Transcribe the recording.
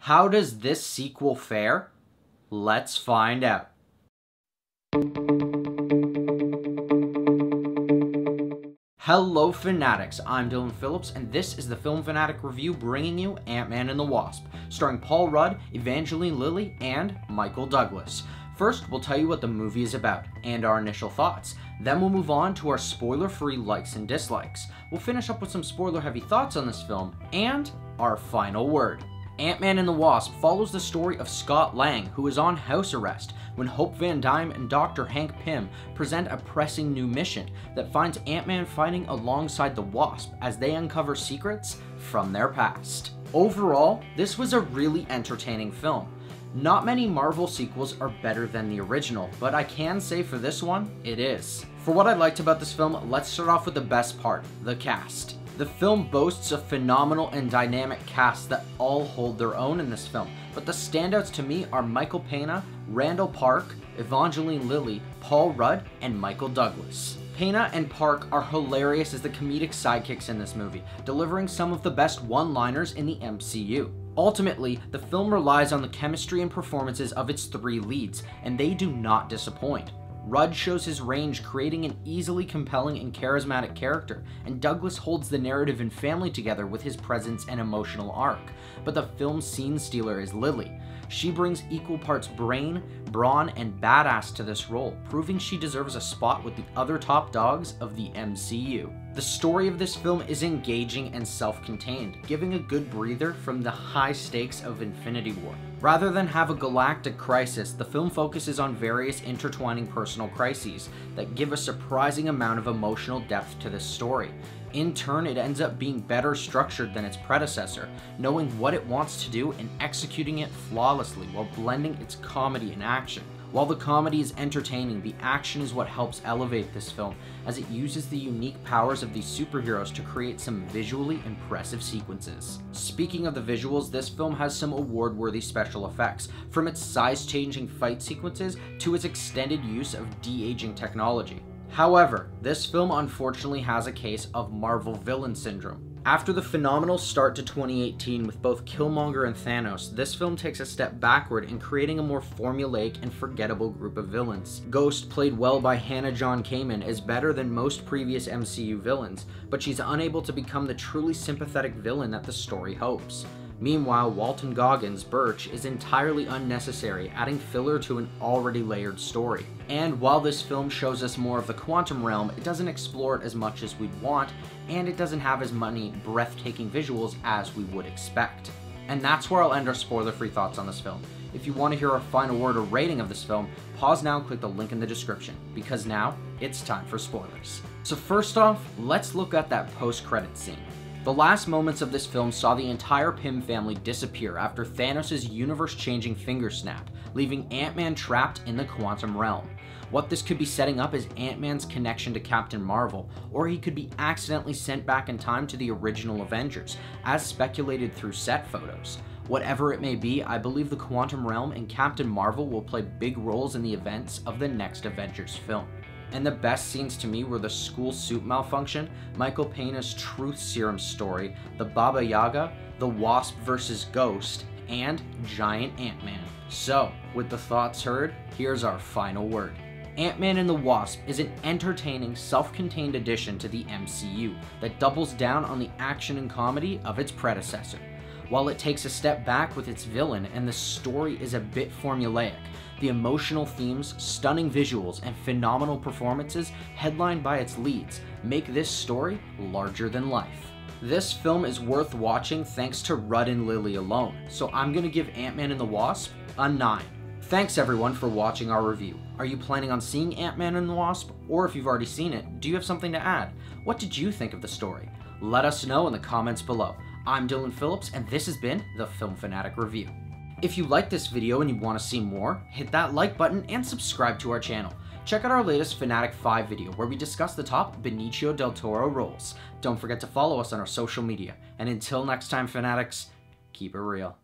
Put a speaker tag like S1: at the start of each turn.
S1: How does this sequel fare? Let's find out. Hello Fanatics, I'm Dylan Phillips, and this is the Film Fanatic Review bringing you Ant-Man and the Wasp, starring Paul Rudd, Evangeline Lilly, and Michael Douglas. First, we'll tell you what the movie is about, and our initial thoughts. Then we'll move on to our spoiler-free likes and dislikes. We'll finish up with some spoiler-heavy thoughts on this film, and our final word. Ant-Man and the Wasp follows the story of Scott Lang, who is on house arrest, when Hope Van Dyne and Dr. Hank Pym present a pressing new mission that finds Ant-Man fighting alongside the Wasp as they uncover secrets from their past. Overall, this was a really entertaining film. Not many Marvel sequels are better than the original, but I can say for this one, it is. For what I liked about this film, let's start off with the best part, the cast. The film boasts a phenomenal and dynamic cast that all hold their own in this film, but the standouts to me are Michael Pena, Randall Park, Evangeline Lilly, Paul Rudd, and Michael Douglas. Pena and Park are hilarious as the comedic sidekicks in this movie, delivering some of the best one-liners in the MCU. Ultimately, the film relies on the chemistry and performances of its three leads, and they do not disappoint. Rudd shows his range, creating an easily compelling and charismatic character, and Douglas holds the narrative and family together with his presence and emotional arc. But the film's scene stealer is Lilly. She brings equal parts brain, brawn, and badass to this role, proving she deserves a spot with the other top dogs of the MCU. The story of this film is engaging and self-contained, giving a good breather from the high stakes of Infinity War. Rather than have a galactic crisis, the film focuses on various intertwining personal crises that give a surprising amount of emotional depth to this story. In turn, it ends up being better structured than its predecessor, knowing what it wants to do and executing it flawlessly while blending its comedy and action. While the comedy is entertaining, the action is what helps elevate this film, as it uses the unique powers of these superheroes to create some visually impressive sequences. Speaking of the visuals, this film has some award-worthy special effects, from its size-changing fight sequences to its extended use of de-aging technology. However, this film unfortunately has a case of Marvel villain syndrome. After the phenomenal start to 2018 with both Killmonger and Thanos, this film takes a step backward in creating a more formulaic and forgettable group of villains. Ghost, played well by Hannah John Kamen, is better than most previous MCU villains, but she's unable to become the truly sympathetic villain that the story hopes. Meanwhile, Walton Goggins' Birch is entirely unnecessary, adding filler to an already layered story. And while this film shows us more of the quantum realm, it doesn't explore it as much as we'd want, and it doesn't have as many breathtaking visuals as we would expect. And that's where I'll end our spoiler-free thoughts on this film. If you want to hear our final word or rating of this film, pause now and click the link in the description, because now it's time for spoilers. So first off, let's look at that post-credits scene. The last moments of this film saw the entire Pym family disappear after Thanos' universe-changing finger snap, leaving Ant-Man trapped in the quantum realm. What this could be setting up is Ant-Man's connection to Captain Marvel, or he could be accidentally sent back in time to the original Avengers, as speculated through set photos. Whatever it may be, I believe the quantum realm and Captain Marvel will play big roles in the events of the next Avengers film. And the best scenes to me were the school suit malfunction, Michael Pena's truth serum story, the Baba Yaga, the Wasp vs. Ghost, and Giant Ant-Man. So, with the thoughts heard, here's our final word. Ant-Man and the Wasp is an entertaining, self-contained addition to the MCU that doubles down on the action and comedy of its predecessor. While it takes a step back with its villain and the story is a bit formulaic, the emotional themes, stunning visuals, and phenomenal performances headlined by its leads make this story larger than life. This film is worth watching thanks to Rudd and Lilly alone, so I'm gonna give Ant-Man and the Wasp a 9. Thanks everyone for watching our review. Are you planning on seeing Ant-Man and the Wasp? Or if you've already seen it, do you have something to add? What did you think of the story? Let us know in the comments below. I'm Dylan Phillips, and this has been the Film Fanatic Review. If you liked this video and you want to see more, hit that like button and subscribe to our channel. Check out our latest Fanatic 5 video where we discuss the top Benicio del Toro roles. Don't forget to follow us on our social media. And until next time, Fanatics, keep it real.